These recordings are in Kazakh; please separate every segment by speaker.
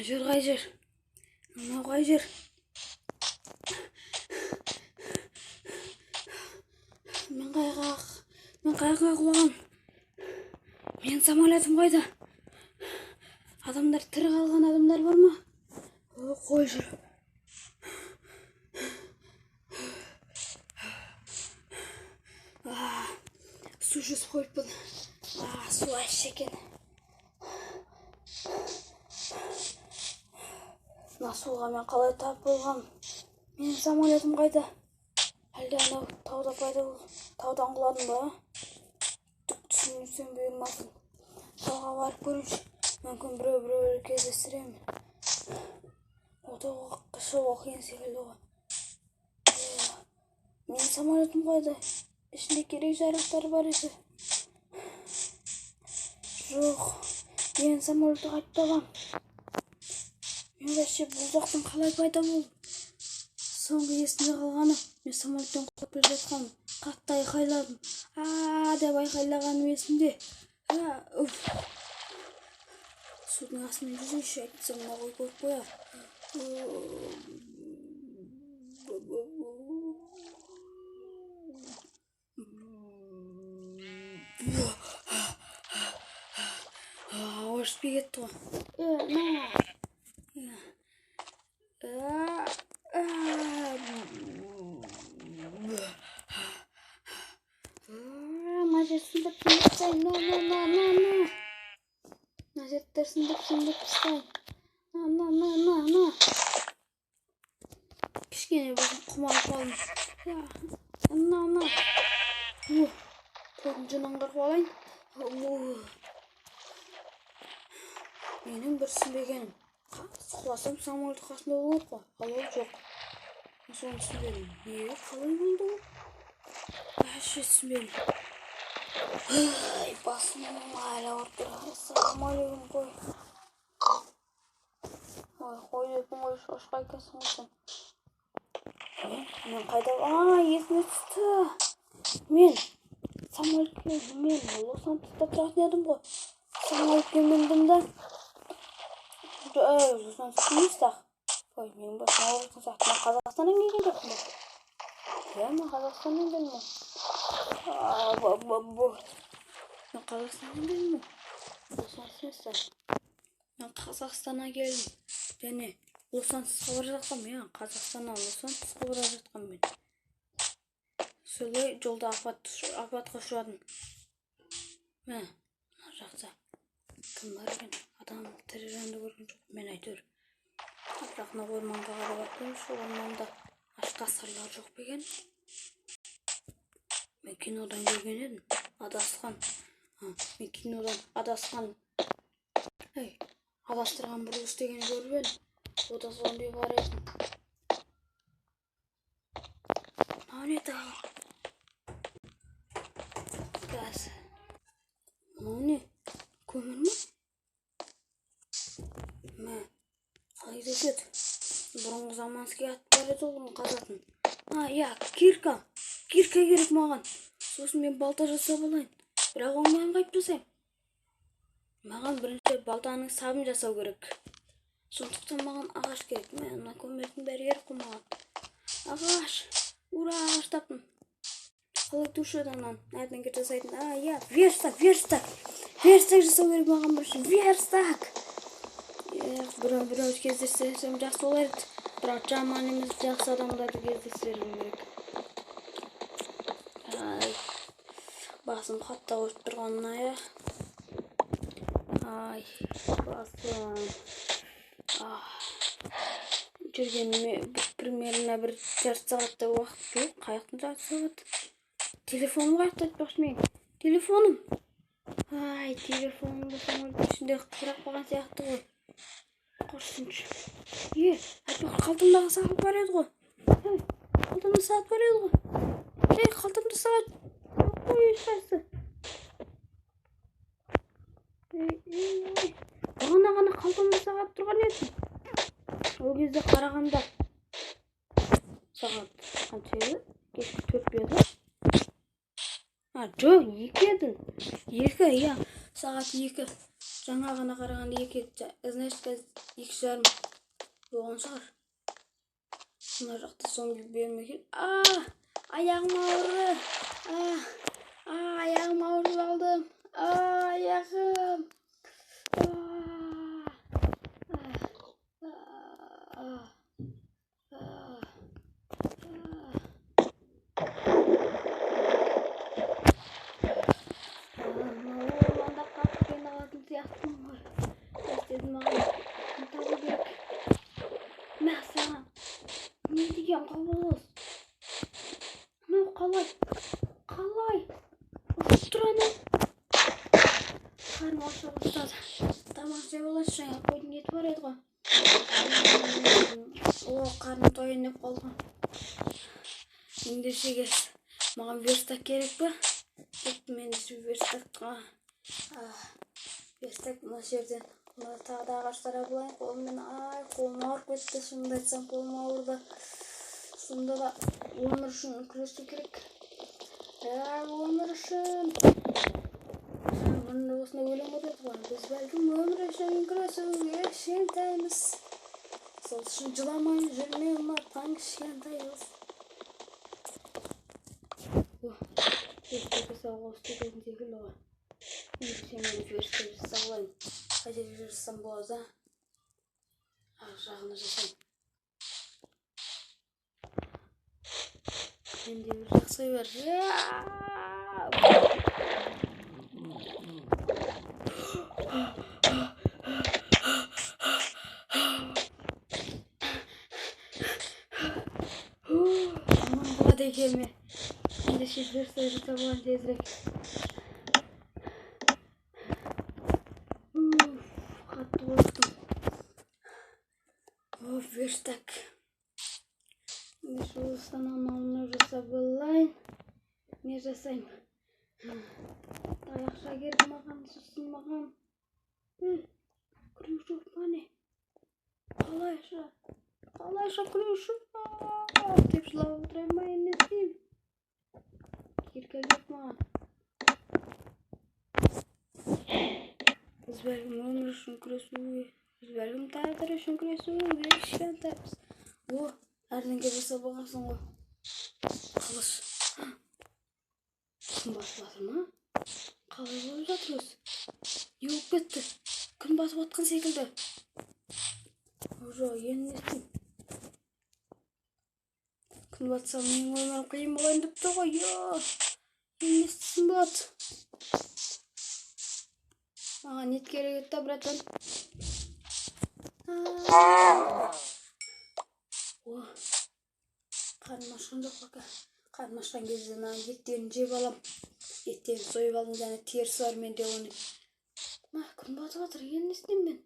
Speaker 1: қай жер? Мынау қай жер? Мен қайға құлағам? Мен самолетім қайда? Адамдар тірі қалған адамдар бар ма? Қой жүр. Су жүзіп қойыппын. Су ащы екен. Мына суға мен қалай тап болғам? Менің самолетім қайда? Әлде анау тауда пайда болды. Таудан құладым ба? Түк түсінсем бұйырмасын. Тауға барып көрінші. Мүмкін біреу кездестіремін. Отауға шығу қиын секілді ғой. Менің самолетім қайда? Ішінде керек жарақтар бар еді. Жоқ, мен самолетті қайтып табам. Мен вообще бұл жақтан қалай пайда болдым? Соңғы есімде қалғаны, мен самолеттен құлап келе жатқаным. Қатты айқайладым. Деп айқайлағаным есімде. Судың астымен жүзінші, әйтсем мына ғой көріп қояр. Ауырыспей кетті ғой. Назерсіндіп сындып Назерттер сындып пыстайын. Кішкене болсын құмалып қалдым. Көзім жынан қырқып алайын. Менің бір сүлбегенім. Құласам самолет қасында болып қой. Ал ол жоқ. Соны түсінбедім. Неге қалай болды ол? Әше түсінбедім. Басым әлі ауырып тұр. Ассалаумағалейкум қой. Қой депін ғой, шошқа екенсің ғой сен. Мен қайда? Есіме түсті. Мен Лос-Антос'та тұратын едім ғой. Самолетке міндім да. Лос-Антос емес-ақ. Ой, мен басым ауырсын сияқты. Мен Қазақстаннан келген жоқпын ба? Мен Қазақстаннан келдім ғой. Мен Қазақстаннан келдім ғой. Мен Қазақстаннан келдім. Және Лос-Антосқа бара жатқам. Мен Қазақстаннан Лос-Антосқа бара жатқам мен. Солай жолда апатқа ұшырадым. Мына жақта кім бар екен? Адам тірі жанды көрген жоқ. Мен әйтеуір жақына орманға қарап атпаймын. Сол орманда аш қасқырлар жоқ па екен? Мен кинодан көрген едім. Мен кинодан адастырған Брус деген көріп едім. Ода зомби бар екен. Мынау не тағы? Газ. Мынау не? Көмір ме? Қалай деседі? Бұрынғы заманский ат бар еді оның қазатын. Кирка. Кирка керек маған. Сосын мен балта жасап алайын. Бірақ оңмайын қайып жасайым. Маған бірінші балтаның сабын жасау керек. Сондықтан маған ағаш керек. Мына көмірдің бәрі еріп қоймаған. Ағаш. Ура, ағаш таптым. Қалай тушеданнан нәрден кет жасайтын? Верстак. Верстак жасау керек маған бірінші. Верстак. Біреу кездестірсем жақсы болар еді. Бірақ жаман емес, жақсы адамдарды кездестіргім керек. Басым қатты ауырып тұрғанына, басым. Жүргеніме примерно бір жарты сағаттай уақыт керек. Қаяқтың жарты сағат? Телефоным қаяқты айтпақшы мен? Телефоным? Телефонымды самолеттің ішінде қирап қалған сияқты ғой. Қорсыншы. Айтпақ қалтымдағы сағат бар еді ғой. Қалтымда сағат бар еді ғой. Қалтымда сағат. Қой ешқайсы. Бағана қалтымда сағат тұрған еді. Ол кезде қарағанда сағат қанша еді? Кешкі 4 еді. Жоқ, 2 еді. 2, сағат 2. Жаңа ғана қарағанда значит 2,5 болған шығар. Мына жақта зомби бермеген. Аяғым ауырды. Аяғым ауырып алдым. Аяғым. Орманда қатып қиналатын сияқтымын ғой. Естедім маған табу керек. Мә саған. Не деген қобалыз? Мынау қалай? Ұшып тұр анау. Қарным аша бастады. Тамақ жеп алайыншы, жаңа қойдың еті бар еді ғой. Қарным тойын деп қалдым. Ендеше кел. Маған верстак керек па? Кеттім ендеше верстакқа. Верстак мына жерден. Тағы да ағаштар алайын. Қолыммен қолым ауырып кетті. Шынымды айтсам қолым ауырды. Сонда да өмір үшін күресу керек. Өмір үшін. Мұнда осында өлең бар еді ғой. Біз бәлкім өмір үшін күресуге кішкентаймыз. Сол үшін жыламай жүрме ұнатқан кішкентайбыз. Верстакқа сауға істеген секілді ғой. Ендеше мен верстак жасап алайын. Қай жерге жасасам болады? Ар жағына жасайын. Менде бір жақсы ой бар. Aman болады екеме. Ендеше верстак жасап алайын тезірек. Қатты қорықтым. Верстак. Ендеше осыдан анауына жасап алайын. Не жасаймын? Таяқша керек маған, сосын маған. Крюшок мане. Қалайша крюшок? Деп жылап отырайын ба, не істеймін? Кирка керек маған. Біз бәлкім өмір үшін күресуге, біз бәлкім тағдыр үшін күресуге кішкентаймыз. Әрдеңке жасап алғансың ғой. Қылыш. Күн батып жатыр ма? Қалай болып жатыр өзі? Не болып кетті? Күн батып жатқан секілді. Жоқ, енді не істеймін? Күн батса менің өмірім қиын болайын депті ғой. Енді не істейсің болады? Маған ет керек еді, братан. Қарным ашқан жоқ бака. Қарным ашқан кезде еттерін жеп алам. Еттерін сойып алдым, және терісі бар менде оның. Күн батып жатыр, енді не істеймін мен?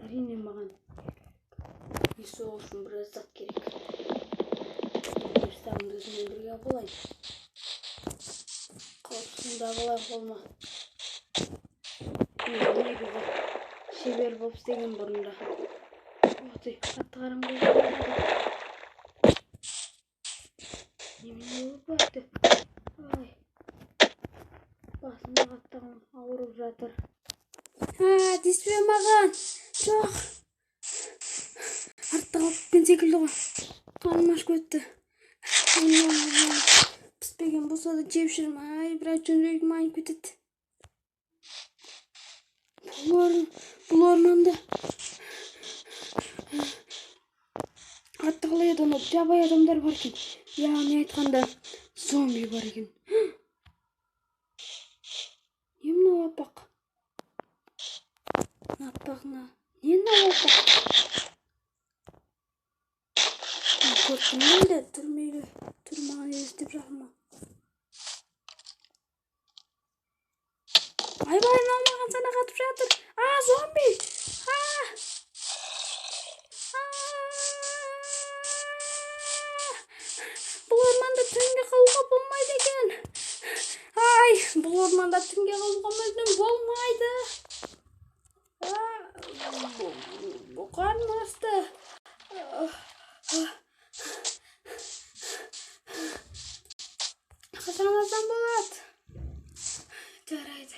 Speaker 1: Әрине маған есі үшін біраз зат керек. Верстагымды өзіммен бірге болайын. Қауіпсізді алайын қолыма. Негізі шебер болып істеген бұрында. Қатты қараңғы болды. Немене болып бақты? Басымда қатты ауырып жатыр. Тиіспе маған. Жоқ. Артта қалып кеткен секілді ғой. Қарным ашып кетті. Піспеген болса да жеп жүрмін. Бірақ жөндеуім айнып кетеді. Бұл орманда қатты қалай еді, жабайы адамдар бар екен. Яғни айтқанда зомби бар екен. Не мынау апақ? Апақна. Не мынау апақ? Көрттім енді түрмаған елестеп жағыма. Айбай, маған сана қатып жатыр. Зомби! Бұл орманда түнге қалуға болмайды екен. Бұл орманда түнге қалуға мүлдем болмайды. Қарным ашты. Қашаназдан болады? Жарайды,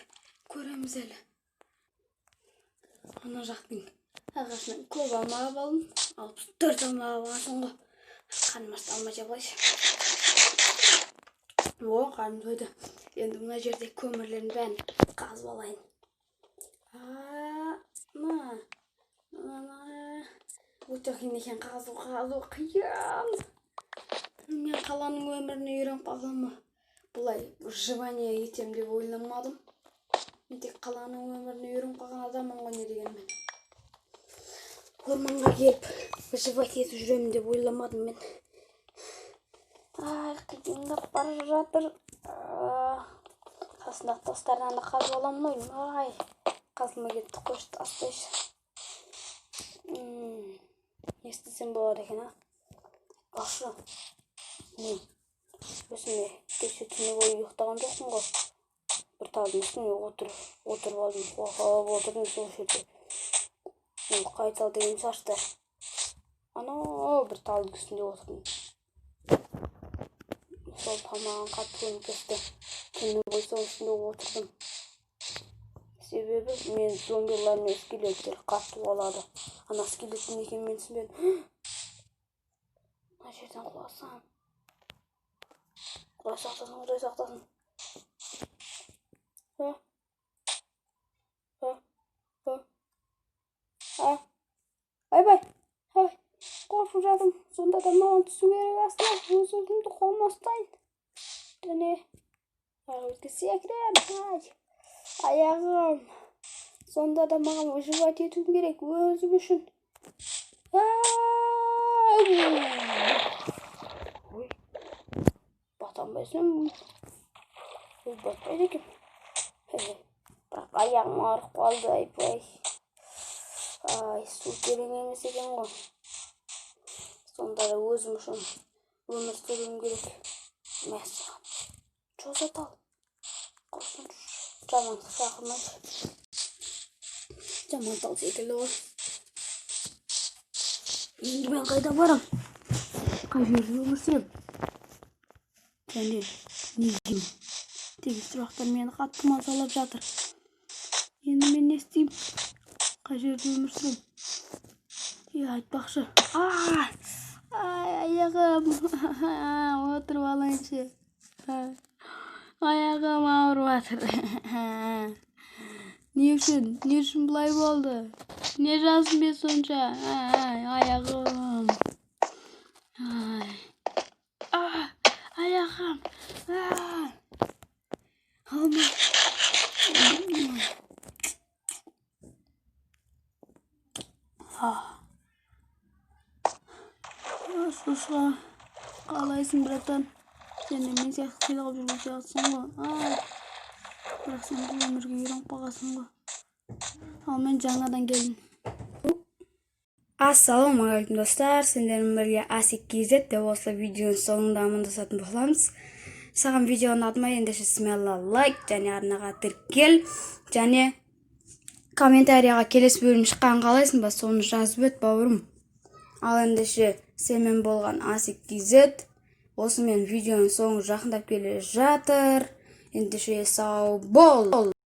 Speaker 1: көреміз әлі. Ана жақтың ағашынан көп алма алдым. 64 алма алғансың ғой. Қанымашты алма жабылайшы. Қарным тойды. Енді мына жерде көмірлерін бәрін қазып алайын. Өте қиын екен қазу қиын. Мен қаланың өміріне үйреніп қалған ма? Бұлай выживание етем деп ойламадым. Мен тек қаланың өміріне үйреніп қалған адаммын ғой не дегенмен. Орманға келіп выживать етіп жүремін деп ойламадым мен. Қиындап бара жатыр. Қасындағы тастардан да қазып аламын ғой. Қазылма кетті, қойшы тастайшы. Не істесем болады екен, а? Бақшы. Өзіме кеше түні бойы ұйықтаған жоқпын ғой. Бір талдың үстіне отырып алдым. Қорқып отырдым сол жерде. Қай тал деген шашты. Анау бір талдың үстінде отырдым. Сол тамағын қатты көмектесті. Түні бойы сол үстінде отырдым. Себебі мен зомбилар мен скелеттер қатты қуалады. Ана скелеттің екенін мен түсінбедім. Мына жерден құласам. Құдай сақтасын. Ай-бай. Қорқып жатым. Сонда да маған түсу керек астына. Өз өзімді қолмастайын. Және ағылды секірем. Аяғым. Сонда да маған выживать етуім керек өзім үшін. Батанбайсың. Батпайды екен. Бірақ аяғым арық қалды. Ай-бай. Су керек емес екен ғой. Сонда да өзім үшін өмір сүруім керек. Мәссаған. Жозат ал. Құрсын жаманды шақырмайды. Жаман тал секілді ғой. Енді мен қайда барам? Қай жерде өмір сүрем? Және не жеймін? Деген сұрақтар мені қатты мазалап жатыр. Енді мен не істеймін? Қай жерде өмір сүрем? Айтпақшы. Аяғым. Отырып алайыншы. Аяғым ауырып жатыр. Не үшін бұлай болды? Не жаздым мен сонша? Аяғым. Аяғым. Алма. Шошқа. Қалайсың, братан? Сен де мен сияқты қиналып жүрген сияқтысың ғой. Бірақ сен бұл өмірге үйреніп қалғансың ғой. Ал мен жаңадан келдім. Ассалаумағалейкум достар, сендермен бірге Асик KZ деп осы видеоның соңында амандасатын боламыз. Саған видео ұнады ма? Ендеше смелла лайк және арнаға тіркел және комментарияға келесі бөлім шыққан қалайсың ба, соны жазып өт бауырым. Ал ендеше сенмен болған Асик KZ. Осымен видеоның соңы жақындап келе жатыр. Ендеше сау бол.